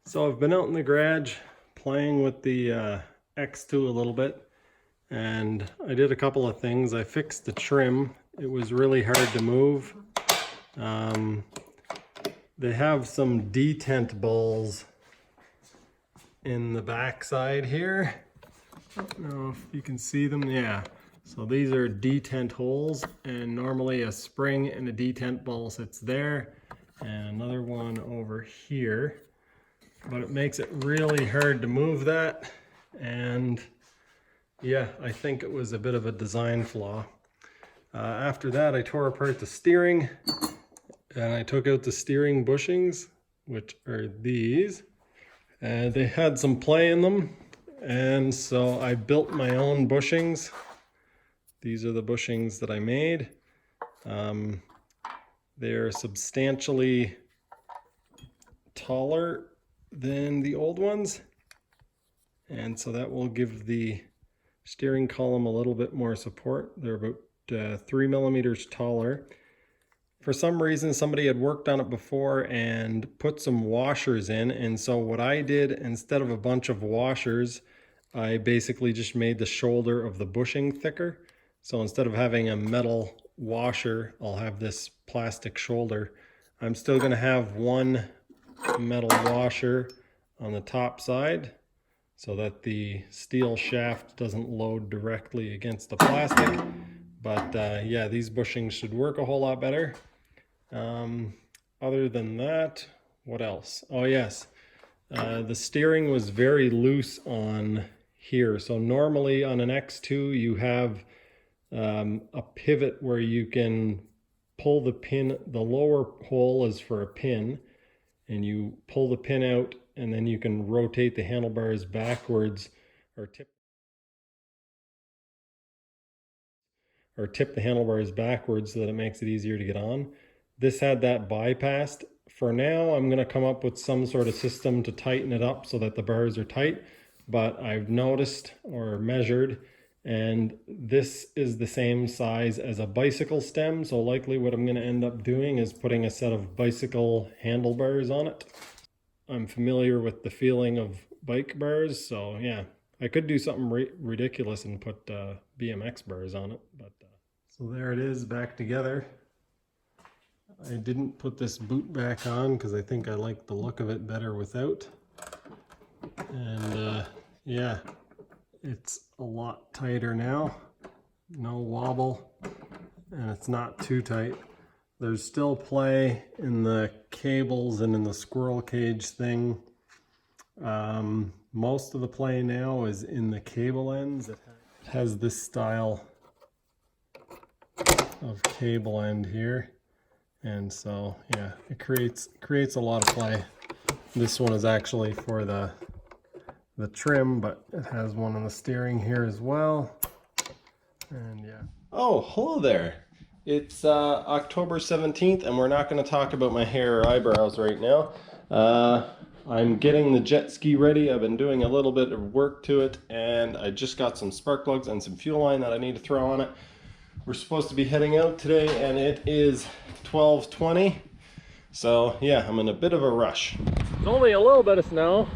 So I've been out in the garage playing with the X2 a little bit, and I did a couple of things. I fixed the trim. It was really hard to move. They have some detent balls in the back side here. I don't know if you can see them. Yeah. So these are detent holes, and normally a spring and a detent ball sits there, and another one over here. But it makes it really hard to move that, and yeah, I think it was a bit of a design flaw. After that, I tore apart the steering, and I took out the steering bushings, which are these, and they had some play in them, and so I built my own bushings. These are the bushings that I made. They're substantially taller than the old ones, and so that will give the steering column a little bit more support. They're about 3 millimeters taller. For some reason, somebody had worked on it before and put some washers in, and so what I did, instead of a bunch of washers, I basically just made the shoulder of the bushing thicker. So instead of having a metal washer, I'll have this plastic shoulder. I'm still going to have one metal washer on the top side so that the steel shaft doesn't load directly against the plastic. But yeah, these bushings should work a whole lot better. Other than that, what else? Oh yes, the steering was very loose on here. So normally on an X2 you have a pivot where you can pull the pin. The lower hole is for a pin, and you pull the pin out, and then you can rotate the handlebars backwards or tip the handlebars backwards so that it makes it easier to get on. This had that bypassed. For now, I'm going to come up with some sort of system to tighten it up so that the bars are tight, but I've noticed or measured, and this is the same size as a bicycle stem, so likely what I'm going to end up doing is putting a set of bicycle handlebars on it. I'm familiar with the feeling of bike bars, so yeah, I could do something ridiculous and put BMX bars on it. But so there it is, back together. I didn't put this boot back on because I think I like the look of it better without. And yeah, it's a lot tighter now, no wobble, and it's not too tight. There's still play in the cables and in the squirrel cage thing. Most of the play now is in the cable ends. It has this style of cable end here, and so yeah, it creates a lot of play. This one is actually for the trim, but it has one on the steering here as well. And yeah. Oh, hello there. It's October 17th, and we're not going to talk about my hair or eyebrows right now. I'm getting the jet ski ready. I've been doing a little bit of work to it, and I just got some spark plugs and some fuel line that I need to throw on it. We're supposed to be heading out today, and it is 12:20. So yeah, I'm in a bit of a rush. It's only a little bit of snow.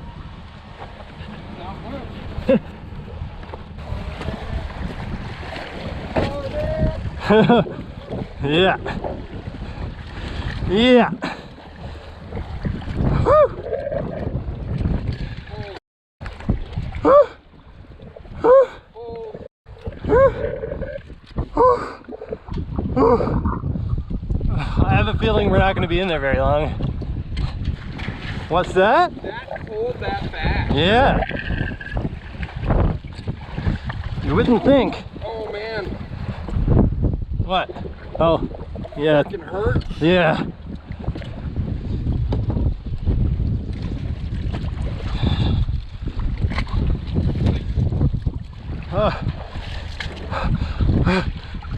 Yeah. Yeah. Woo. Woo. Woo. Woo. I have a feeling we're not going to be in there very long. What's that? That cold, that fast. Yeah. You wouldn't think. Oh man. What? Oh, yeah. It can hurt. Yeah.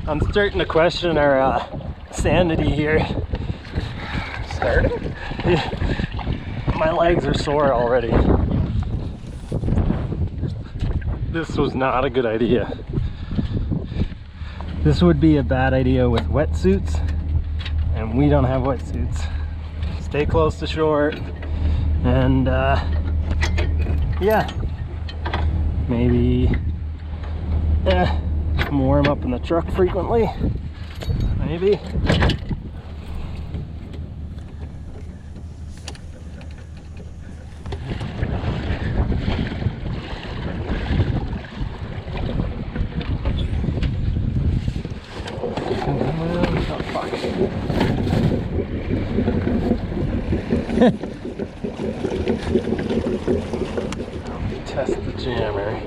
I'm starting to question our sanity here. Starting? Yeah. My legs are sore already. This was not a good idea. This would be a bad idea with wetsuits, and we don't have wetsuits. Stay close to shore, And yeah, maybe warm up in the truck frequently, maybe. Oh, fuck. Test the jammer,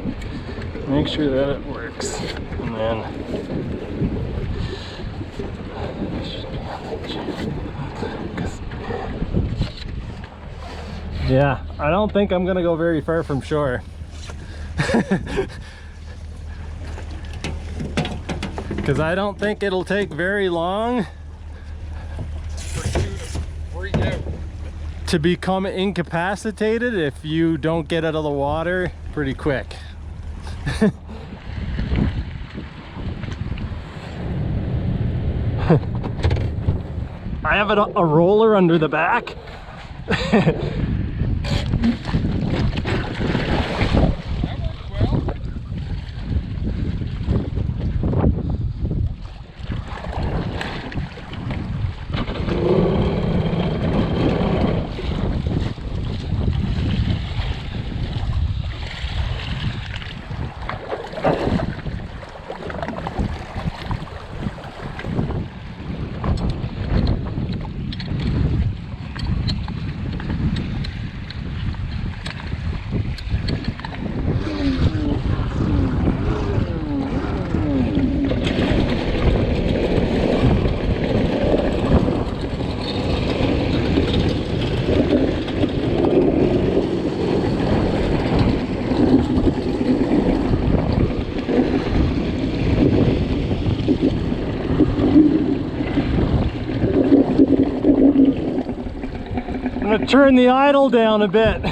make sure that it works, and then it should be on the jammer. Yeah, I don't think I'm gonna go very far from shore. Because I don't think it'll take very long to become incapacitated if you don't get out of the water pretty quick. I have a roller under the back. I'm gonna turn the idle down a bit.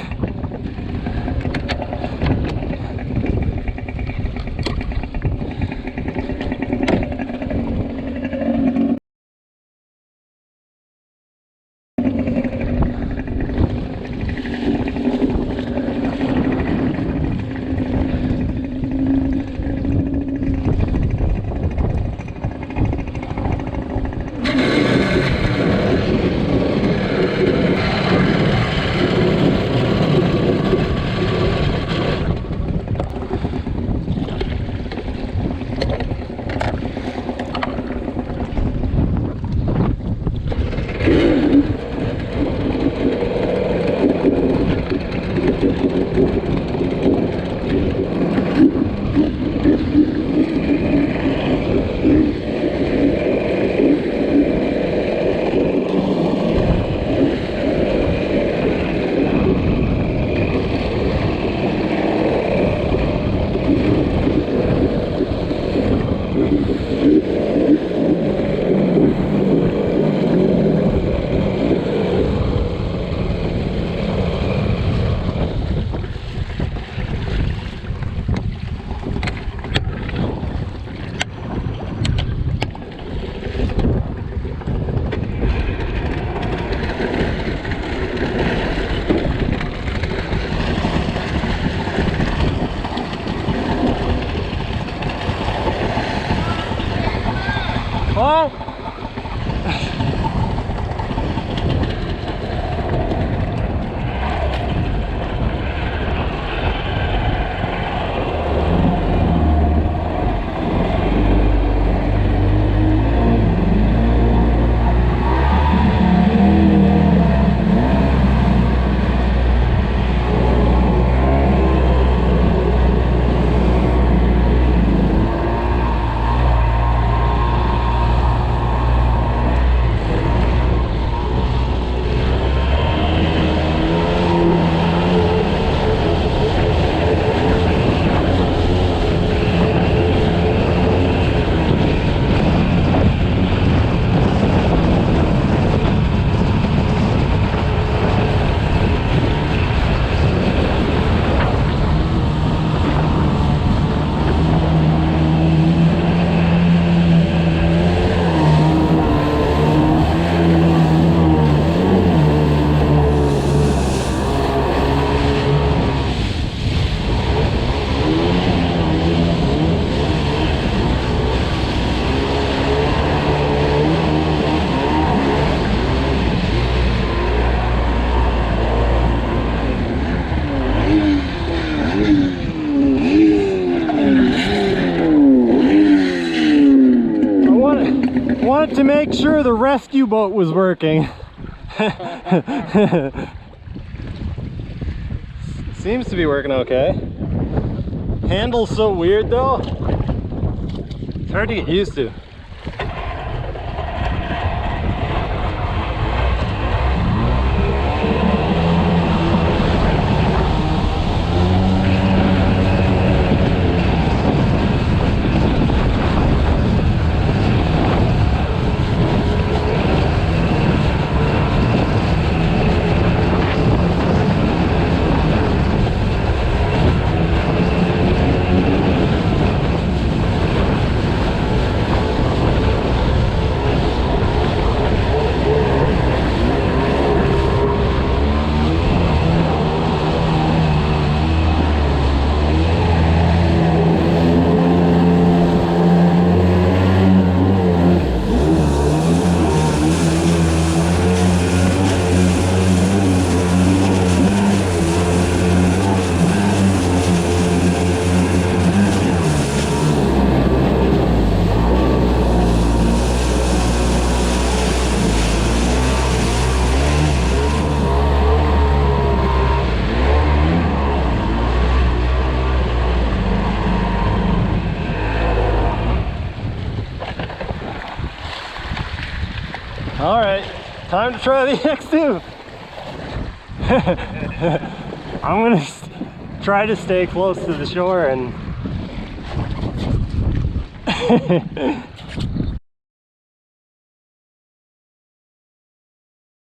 What? Wanted to make sure the rescue boat was working. Seems to be working okay. Handle's so weird though. It's hard to get used to. All right, time to try the X2. I'm gonna try to stay close to the shore and